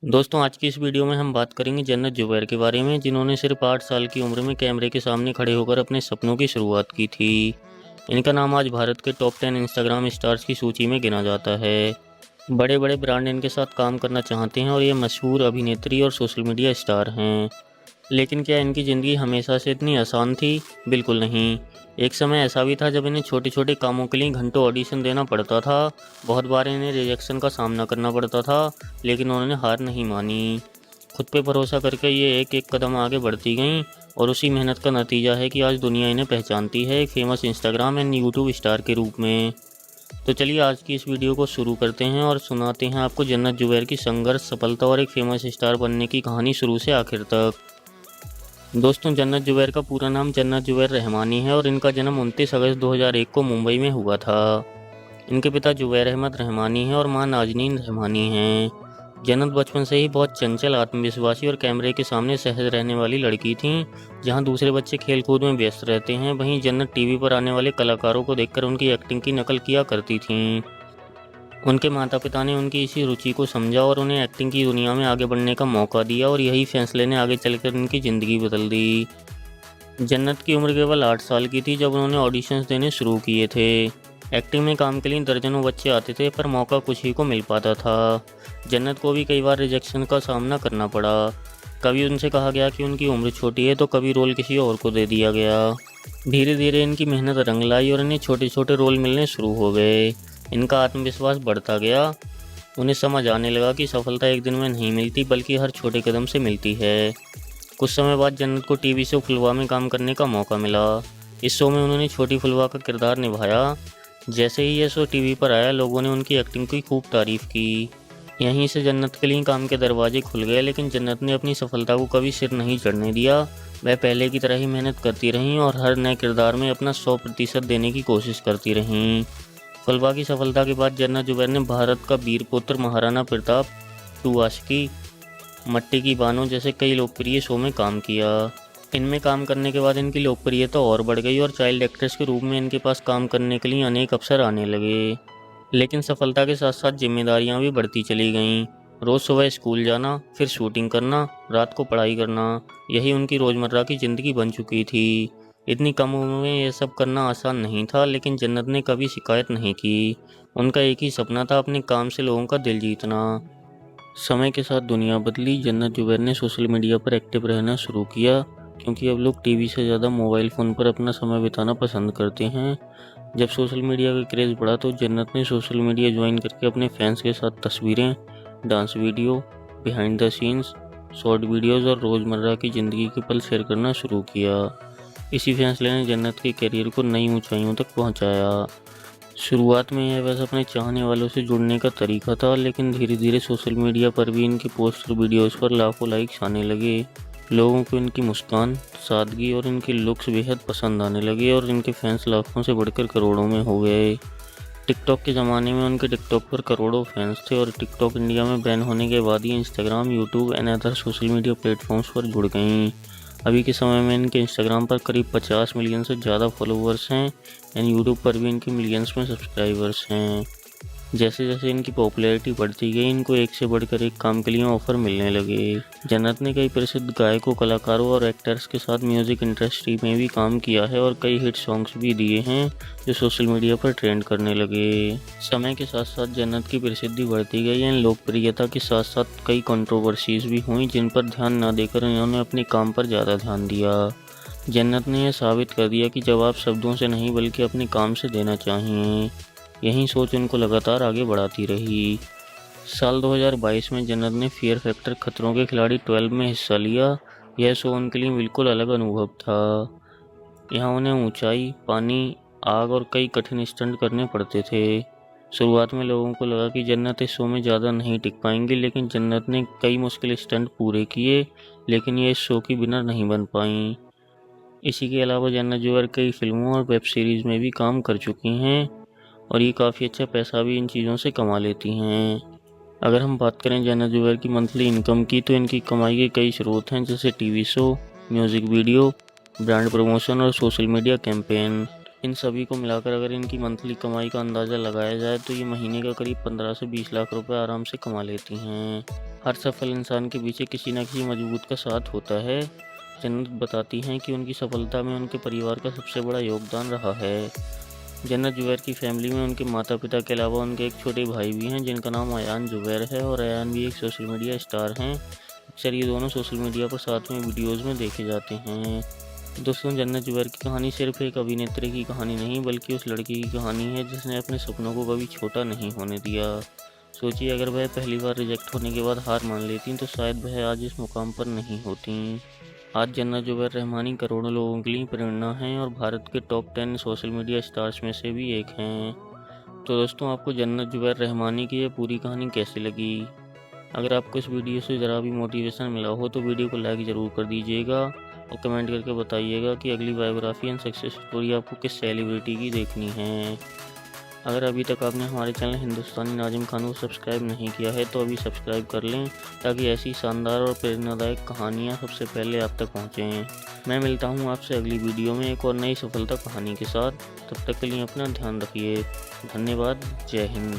दोस्तों आज की इस वीडियो में हम बात करेंगे जन्नत जुबैर के बारे में, जिन्होंने सिर्फ 8 साल की उम्र में कैमरे के सामने खड़े होकर अपने सपनों की शुरुआत की थी। इनका नाम आज भारत के टॉप 10 इंस्टाग्राम स्टार्स की सूची में गिना जाता है। बड़े बड़े ब्रांड इनके साथ काम करना चाहते हैं और ये मशहूर अभिनेत्री और सोशल मीडिया स्टार हैं। लेकिन क्या इनकी ज़िंदगी हमेशा से इतनी आसान थी? बिल्कुल नहीं। एक समय ऐसा भी था जब इन्हें छोटे छोटे कामों के लिए घंटों ऑडिशन देना पड़ता था। बहुत बार इन्हें रिजेक्शन का सामना करना पड़ता था, लेकिन उन्होंने हार नहीं मानी। खुद पे भरोसा करके ये एक एक कदम आगे बढ़ती गईं और उसी मेहनत का नतीजा है कि आज दुनिया इन्हें पहचानती है एक famous Instagram and YouTube star के रूप में। तो चलिए आज की इस वीडियो को शुरू करते हैं और सुनाते हैं आपको जन्नत जुबैर की संघर्ष, सफलता और एक फेमस स्टार बनने की कहानी शुरू से आखिर तक। दोस्तों, जन्नत जुबैर का पूरा नाम जन्नत जुबैर रहमानी है और इनका जन्म 29 अगस्त 2001 को मुंबई में हुआ था। इनके पिता जुबैर अहमद रहमानी हैं और मां नाजनीन रहमानी हैं। जन्नत बचपन से ही बहुत चंचल, आत्मविश्वासी और कैमरे के सामने सहज रहने वाली लड़की थीं। जहां दूसरे बच्चे खेलकूद में व्यस्त रहते हैं, वहीं जन्नत टीवी पर आने वाले कलाकारों को देखकर उनकी एक्टिंग की नकल किया करती थीं। उनके माता पिता ने उनकी इसी रुचि को समझा और उन्हें एक्टिंग की दुनिया में आगे बढ़ने का मौका दिया और यही फैसले ने आगे चलकर उनकी ज़िंदगी बदल दी। जन्नत की उम्र केवल 8 साल की थी जब उन्होंने ऑडिशंस देने शुरू किए थे। एक्टिंग में काम के लिए दर्जनों बच्चे आते थे, पर मौका कुछ ही को मिल पाता था। जन्नत को भी कई बार रिजेक्शन का सामना करना पड़ा। कभी उनसे कहा गया कि उनकी उम्र छोटी है, तो कभी रोल किसी और को दे दिया गया। धीरे धीरे इनकी मेहनत रंग लाई और इन्हें छोटे छोटे रोल मिलने शुरू हो गए। इनका आत्मविश्वास बढ़ता गया। उन्हें समझ आने लगा कि सफलता एक दिन में नहीं मिलती, बल्कि हर छोटे कदम से मिलती है। कुछ समय बाद जन्नत को टीवी शो फुलवा में काम करने का मौका मिला। इस शो में उन्होंने छोटी फुलवा का किरदार निभाया। जैसे ही यह शो टीवी पर आया, लोगों ने उनकी एक्टिंग की खूब तारीफ की। यहीं से जन्नत के लिए काम के दरवाजे खुल गए, लेकिन जन्नत ने अपनी सफलता को कभी सिर नहीं चढ़ने दिया। वह पहले की तरह ही मेहनत करती रहीं और हर नए किरदार में अपना 100% देने की कोशिश करती रहीं। फुलवा की सफलता के बाद जन्नत जुबैर ने भारत का वीरपुत्र, महाराणा प्रताप, टू आशिकी, मट्टी की बानो जैसे कई लोकप्रिय शो में काम किया। इनमें काम करने के बाद इनकी लोकप्रियता और बढ़ गई और चाइल्ड एक्ट्रेस के रूप में इनके पास काम करने के लिए अनेक अवसर आने लगे। लेकिन सफलता के साथ साथ जिम्मेदारियां भी बढ़ती चली गईं। रोज़ सुबह स्कूल जाना, फिर शूटिंग करना, रात को पढ़ाई करना, यही उनकी रोज़मर्रा की ज़िंदगी बन चुकी थी। इतनी कम उम्र में यह सब करना आसान नहीं था, लेकिन जन्नत ने कभी शिकायत नहीं की। उनका एक ही सपना था, अपने काम से लोगों का दिल जीतना। समय के साथ दुनिया बदली। जन्नत जुबैर ने सोशल मीडिया पर एक्टिव रहना शुरू किया, क्योंकि अब लोग टीवी से ज़्यादा मोबाइल फ़ोन पर अपना समय बिताना पसंद करते हैं। जब सोशल मीडिया का क्रेज़ बढ़ा तो जन्नत ने सोशल मीडिया ज्वाइन करके अपने फैंस के साथ तस्वीरें, dance video, behind the scenes, short videos और रोज़मर्रा की ज़िंदगी के पल शेयर करना शुरू किया। इसी फैसले ने जन्नत के करियर को नई ऊंचाइयों तक पहुंचाया। शुरुआत में यह बस अपने चाहने वालों से जुड़ने का तरीका था, लेकिन धीरे धीरे सोशल मीडिया पर भी इनकी पोस्ट और वीडियोस पर लाखों लाइक्स आने लगे। लोगों को इनकी मुस्कान, सादगी और इनके लुक्स बेहद पसंद आने लगे और इनके फैंस लाखों से बढ़कर करोड़ों में हो गए। टिकटॉक के ज़माने में उनके टिकटॉक पर करोड़ों फैंस थे और टिकटॉक इंडिया में बैन होने के बाद ही Instagram, YouTube and other social media platforms पर जुड़ गईं। अभी के समय में इनके इंस्टाग्राम पर करीब 50 मिलियन से ज़्यादा फॉलोअर्स हैं एंड यूट्यूब पर भी इनके मिलियंस में सब्सक्राइबर्स हैं। जैसे जैसे इनकी पॉपुलैरिटी बढ़ती गई, इनको एक से बढ़कर एक काम के लिए ऑफर मिलने लगे। जन्नत ने कई प्रसिद्ध गायकों, कलाकारों और एक्टर्स के साथ म्यूज़िक इंडस्ट्री में भी काम किया है और कई हिट सॉन्ग्स भी दिए हैं जो सोशल मीडिया पर ट्रेंड करने लगे। समय के साथ साथ जन्नत की प्रसिद्धि बढ़ती गई एंड लोकप्रियता के साथ साथ कई कंट्रोवर्सीज भी हुई, जिन पर ध्यान न देकर इन्होंने अपने काम पर ज़्यादा ध्यान दिया। जन्नत ने यह साबित कर दिया कि जवाब शब्दों से नहीं बल्कि अपने काम से देना चाहिए। यही सोच उनको लगातार आगे बढ़ाती रही। साल 2022 में जन्नत ने फियर फैक्टर खतरों के खिलाड़ी 12 में हिस्सा लिया। यह शो उनके लिए बिल्कुल अलग अनुभव था। यहाँ उन्हें ऊंचाई, पानी, आग और कई कठिन स्टंट करने पड़ते थे। शुरुआत में लोगों को लगा कि जन्नत इस शो में ज़्यादा नहीं टिक पाएंगी, लेकिन जन्नत ने कई मुश्किल स्टंट पूरे किए, लेकिन ये इस शो की विनर नहीं बन पाई। इसी के अलावा जन्नत जुबैर कई फिल्मों और वेब सीरीज़ में भी काम कर चुकी हैं और ये काफ़ी अच्छा पैसा भी इन चीज़ों से कमा लेती हैं। अगर हम बात करें जन्नत जुबैर की मंथली इनकम की, तो इनकी कमाई के कई स्रोत हैं, जैसे TV show, music video, brand promotion और सोशल मीडिया कैंपेन। इन सभी को मिलाकर अगर इनकी मंथली कमाई का अंदाज़ा लगाया जाए तो ये महीने का करीब 15 से 20 लाख रुपए आराम से कमा लेती हैं। हर सफल इंसान के पीछे किसी न किसी मजबूत का साथ होता है। जन्नत बताती हैं कि उनकी सफलता में उनके परिवार का सबसे बड़ा योगदान रहा है। जन्नत जुबैर की फैमिली में उनके माता पिता के अलावा उनके एक छोटे भाई भी हैं जिनका नाम अयान जुबैर है, और अयान भी एक सोशल मीडिया स्टार हैं। अक्सर ये दोनों सोशल मीडिया पर साथ में वीडियोज़ में देखे जाते हैं। दोस्तों, जन्नत जुबैर की कहानी सिर्फ एक अभिनेत्री की कहानी नहीं बल्कि उस लड़की की कहानी है जिसने अपने सपनों को कभी छोटा नहीं होने दिया। सोचिए, अगर वह पहली बार रिजेक्ट होने के बाद हार मान लेती तो शायद वह आज इस मुकाम पर नहीं होती। आज जन्नत जुबैर रहमानी करोड़ों लोगों के लिए प्रेरणा हैं और भारत के टॉप 10 सोशल मीडिया स्टार्स में से भी एक हैं। तो दोस्तों, आपको जन्नत जुबैर रहमानी की ये पूरी कहानी कैसी लगी? अगर आपको इस वीडियो से ज़रा भी मोटिवेशन मिला हो तो वीडियो को लाइक ज़रूर कर दीजिएगा और कमेंट करके बताइएगा कि अगली बायोग्राफी एंड सक्सेस स्टोरी आपको किस सेलिब्रिटी की देखनी है। अगर अभी तक आपने हमारे चैनल हिंदुस्तानी नाजिम खान को सब्सक्राइब नहीं किया है तो अभी सब्सक्राइब कर लें ताकि ऐसी शानदार और प्रेरणादायक कहानियाँ सबसे पहले आप तक पहुँचें। मैं मिलता हूँ आपसे अगली वीडियो में एक और नई सफलता कहानी के साथ। तब तक के लिए अपना ध्यान रखिए। धन्यवाद। जय हिंद।